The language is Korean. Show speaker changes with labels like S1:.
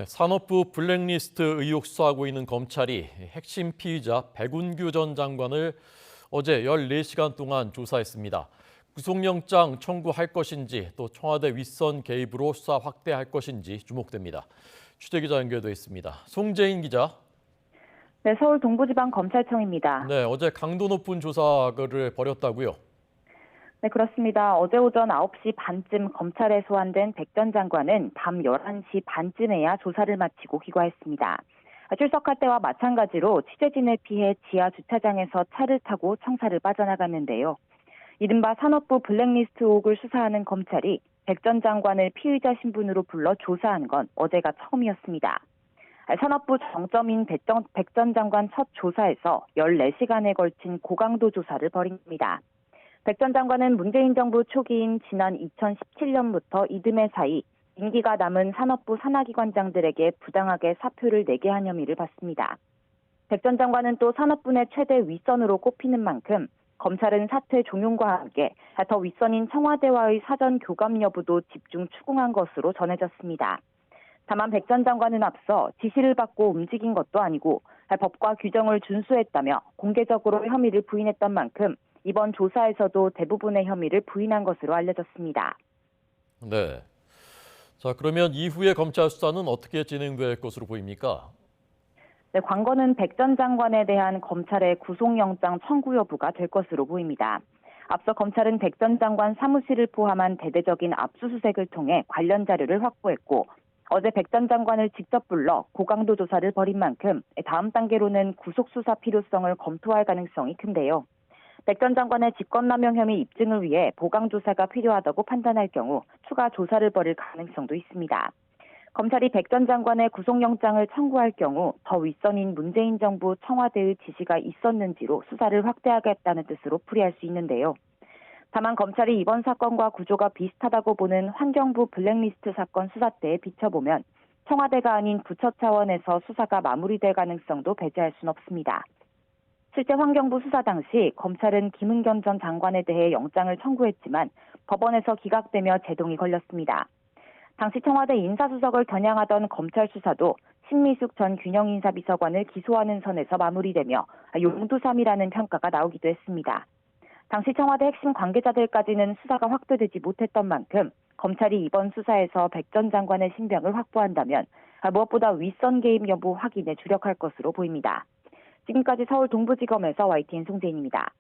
S1: 네, 산업부 블랙리스트 의혹 수사하고 있는 검찰이 핵심 피의자 백운규 전 장관을 어제 14시간 동안 조사했습니다. 구속영장 청구할 것인지 또 청와대 윗선 개입으로 수사 확대할 것인지 주목됩니다. 취재기자 연결돼 있습니다. 송재인 기자.
S2: 네, 서울 동부지방검찰청입니다.
S1: 네, 어제 강도 높은 조사를 벌였다고요?
S2: 네, 그렇습니다. 어제 오전 9시 반쯤 검찰에 소환된 백 전 장관은 밤 11시 반쯤에야 조사를 마치고 귀가했습니다. 출석할 때와 마찬가지로 취재진을 피해 지하 주차장에서 차를 타고 청사를 빠져나갔는데요. 이른바 산업부 블랙리스트 의혹을 수사하는 검찰이 백 전 장관을 피의자 신분으로 불러 조사한 건 어제가 처음이었습니다. 산업부 정점인 백 전 장관 첫 조사에서 14시간에 걸친 고강도 조사를 벌입니다. 백 전 장관은 문재인 정부 초기인 지난 2017년부터 이듬해 사이 임기가 남은 산업부 산하기관장들에게 부당하게 사표를 내게 한 혐의를 받습니다. 백 전 장관은 또 산업부 내 최대 윗선으로 꼽히는 만큼 검찰은 사퇴 종용과 함께 더 윗선인 청와대와의 사전 교감 여부도 집중 추궁한 것으로 전해졌습니다. 다만 백 전 장관은 앞서 지시를 받고 움직인 것도 아니고 법과 규정을 준수했다며 공개적으로 혐의를 부인했던 만큼 이번 조사에서도 대부분의 혐의를 부인한 것으로 알려졌습니다.
S1: 네. 자, 그러면 이후의 검찰 수사는 어떻게 진행될 것으로 보입니까?
S2: 네, 관건은 백 전 장관에 대한 검찰의 구속영장 청구 여부가 될 것으로 보입니다. 앞서 검찰은 백 전 장관 사무실을 포함한 대대적인 압수수색을 통해 관련 자료를 확보했고 어제 백 전 장관을 직접 불러 고강도 조사를 벌인 만큼 다음 단계로는 구속수사 필요성을 검토할 가능성이 큰데요. 백 전 장관의 직권남용 혐의 입증을 위해 보강조사가 필요하다고 판단할 경우 추가 조사를 벌일 가능성도 있습니다. 검찰이 백 전 장관의 구속영장을 청구할 경우 더 윗선인 문재인 정부 청와대의 지시가 있었는지로 수사를 확대하겠다는 뜻으로 풀이할 수 있는데요. 다만 검찰이 이번 사건과 구조가 비슷하다고 보는 환경부 블랙리스트 사건 수사 때에 비춰보면 청와대가 아닌 부처 차원에서 수사가 마무리될 가능성도 배제할 순 없습니다. 실제 환경부 수사 당시 검찰은 김은겸 전 장관에 대해 영장을 청구했지만 법원에서 기각되며 제동이 걸렸습니다. 당시 청와대 인사수석을 겨냥하던 검찰 수사도 신미숙 전 균형인사비서관을 기소하는 선에서 마무리되며 용두삼이라는 평가가 나오기도 했습니다. 당시 청와대 핵심 관계자들까지는 수사가 확대되지 못했던 만큼 검찰이 이번 수사에서 백 전 장관의 신병을 확보한다면 무엇보다 윗선 개입 여부 확인에 주력할 것으로 보입니다. 지금까지 서울 동부지검에서 YTN 송재인입니다.